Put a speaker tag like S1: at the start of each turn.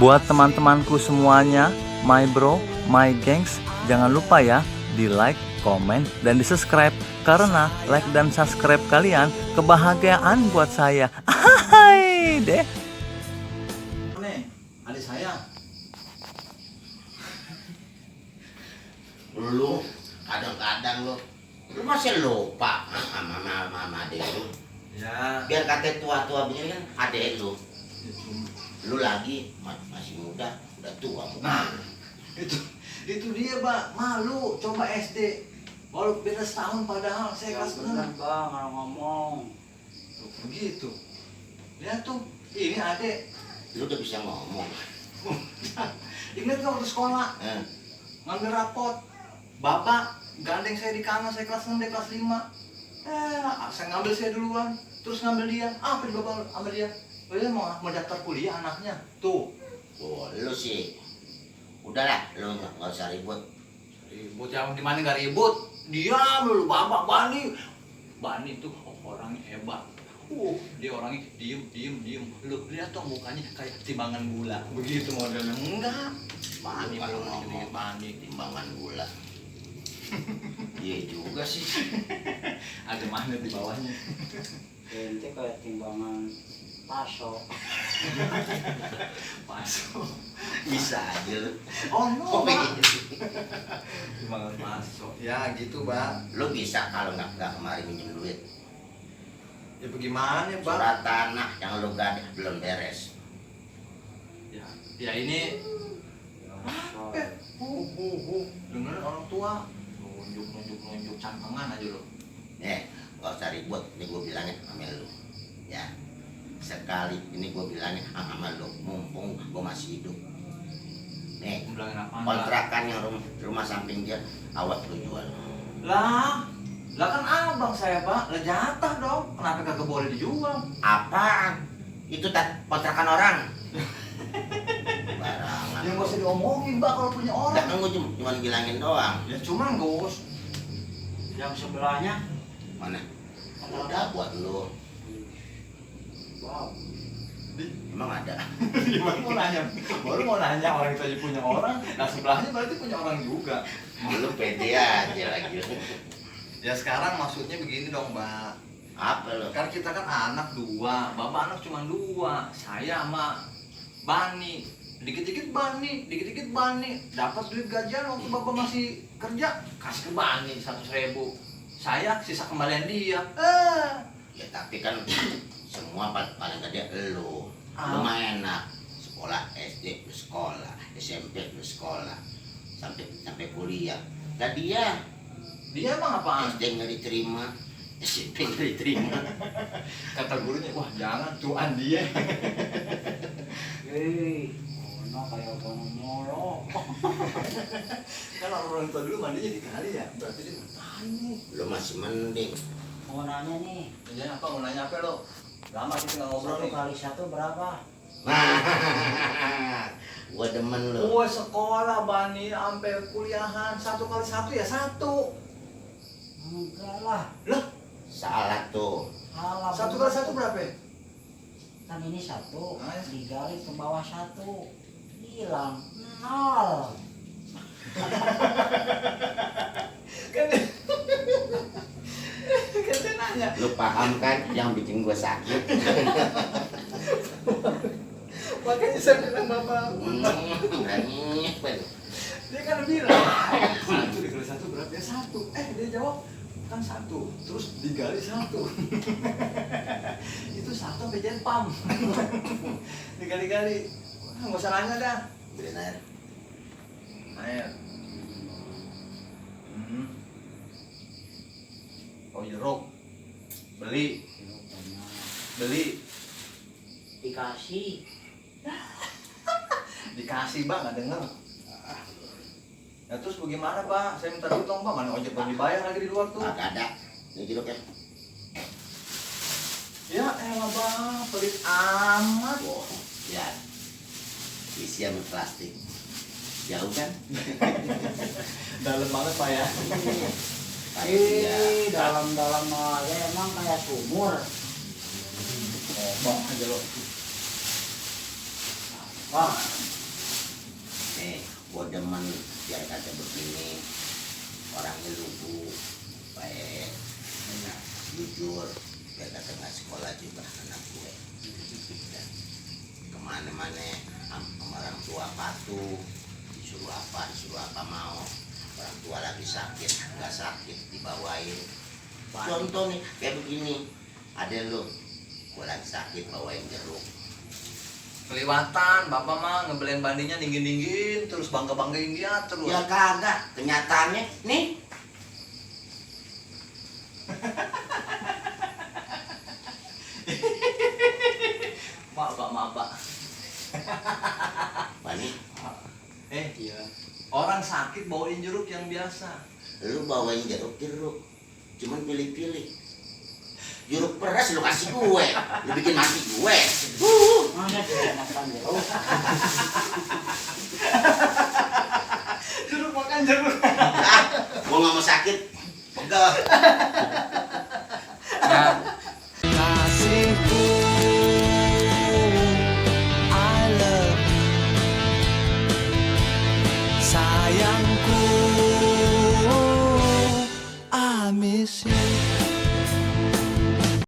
S1: Buat teman-temanku semuanya, my bro, my gengs, jangan lupa ya di like, komen, dan di subscribe. Karena like dan subscribe kalian kebahagiaan buat saya. Hai deh.
S2: Nih, adik saya.
S3: Lu kadang-kadang lu masih lupa sama adek lu.
S2: Ya.
S3: Biar kata tua-tua begini kan adek lu. Lu lagi masih muda, udah tua.
S2: Nah, itu dia, Pak. Malu coba SD. Walau beda setahun padahal saya kelas 6.
S4: Bang, kalau ngomong.
S2: Tuh, begitu. Lihat tuh, ini adek.
S3: Lu udah bisa ngomong.
S2: Ingat nggak waktu sekolah? Ngambil rapot. Bapak gandeng saya di kanan, saya kelas 6, dia kelas 5. Saya ngambil saya duluan, terus ngambil dia. Apa di bapak sama dia? Oh iya, mau daftar kuliah anaknya. Tuh.
S3: Oh, lu sih. Udahlah, lu nggak usah ribut.
S2: Ribut yang gimana nggak ribut? Diam lu, Bapak Bani. Bani tuh orangnya hebat. Dia orangnya diem. Lu lihat dong mukanya kayak timbangan gula. Begitu modelnya. Enggak. Bani
S3: Kalau
S2: belum
S3: ngomong
S2: sedikit Bani.
S3: timbangan gula. Iya juga sih.
S2: Ada magnet di bawahnya.
S4: Ente kayak timbangan paso.
S2: Paso.
S3: Bisa aja lu.
S2: Oh no, Pak.
S3: gitu.
S2: Timbangan paso. Ya gitu, Bang.
S3: Lu bisa kalau nggak kemari minjem duit.
S2: Ya bagaimana, Bang?
S3: Surat tanah yang lu gak belum beres.
S2: Ya ini. Dengerin orang tua. Nunjuk cantengan aja lo.
S3: Gak usah ribut, ini gue bilangin sama lu. Ya, sekali ini gue bilangin sama lu, mumpung gue masih hidup. Nih,
S2: Bilangin apa?
S3: kontrakan yang rumah samping dia, awas lu jual.
S2: Lah kan abang saya, Pak. Lah jatah dong. Kenapa kagak boleh dijual?
S3: Apaan? Itu kontrakan orang. Barangan.
S2: Ya nggak usah diomongin, Pak, kalau punya orang.
S3: Kan gue cuma bilangin doang.
S2: Ya cuman Gus.
S4: Yang sebelahnya,
S3: Mana? Udah buat lu.
S4: wow.
S3: Emang ada?
S2: Baru mau nanya orang itu aja punya orang. Nah sebelahnya berarti punya orang juga.
S3: Lu pede aja lagi.
S2: Ya sekarang maksudnya begini dong, Mbak.
S3: Apa lu?
S2: Kan kita kan anak 2, bapak anak cuma 2. Saya sama Bani. Dikit-dikit Bani. Dapat duit gajian waktu bapak masih kerja, kasih ke Bani 100.000. Saya sisa kembalian dia.
S3: Ya tapi kan semua paling gede lu. Lu
S2: Ah.
S3: mah enak. Sekolah SD lu sekolah, SMP lu sekolah. Sampai kuliah. Lah dia
S2: Dia emang apaan?
S3: SD nggak diterima, SMP nggak diterima.
S2: Kata gurunya, wah jangan tuan dia.
S4: Hei, ono kayak kono molo.
S2: Kan orang tua dulu mandinya di kali ya, berarti dia ngapain nih?
S3: Lu masih mending.
S4: Mau nanya nih,
S2: Nanya apa? Mau nanya apa lo? Lama kita nggak ngobrol
S4: 1
S2: nih.
S4: kali 1 berapa?
S3: Gua demen lu.
S2: Gue sekolah Bani sampai kuliahan 1 kali 1 ya 1.
S4: Enggak lah.
S2: Lah,
S3: Salah tuh.
S4: Salah.
S2: 1 kali 1 berapa? Ya?
S4: Kan ini 1,
S2: Ah, ya.
S4: digali ke bawah 1. Hilang 0.
S2: Kan dia nanya.
S3: Lu paham kan yang bikin gua sakit?
S2: Makanya saya bilang bapak.
S3: Berani.
S2: Dia kan bilang 1 dikali 1 berapa? Ya 1. Dia jawab kan 1. Terus digali 1. Itu 1 sampai jenpam. Digali-gali. Nggak usah nanya dah.
S3: Benar.
S2: Air. Oh jeruk. Beli.
S4: Dikasih.
S2: Dikasih Bang, nggak denger. Ya terus bagaimana Pak? Saya minta duit dong Pak, mana ojek belum dibayar lagi di luar tuh.
S3: Agak ada. Ini jeruk ya.
S2: Ya elah Bang, pelit amat.
S3: Oh, ya. Isi sama plastik. Jauh kan?
S2: Dalam banget Pak ya.
S4: Dalam-dalam aja emang kayak sumur.
S2: Bang aja lo.
S3: Wah. Nih, gua demen biar kata begini. Orangnya lugu, baik, enak, jujur. Biar kata nggak sekolah juga anak gue. Dan kemana-mana sama orang tua patuh. Disuruh apa mau. Orang tua lagi sakit, nggak sakit, dibawain. Contoh nih, kayak begini. Ada lu, gue lagi sakit, bawain jeruk.
S2: Kelewatan, bapak mah ngebelain bandinya dingin-dingin, terus bangga-banggain dia terus.
S3: Ya kagak, kenyataannya nih.
S2: Mabak.
S3: Bani,
S2: Iya. Orang sakit bawain jeruk yang biasa.
S3: lu bawain jeruk, cuman pilih-pilih. Jeruk peras lu kasih gue, lu bikin mati gue.
S4: Mana dia makan jeruk?
S2: Jeruk makan jeruk.
S3: Gue nggak mau sakit, pegel.
S1: Kasihku, I love you. Sayangku, I miss you.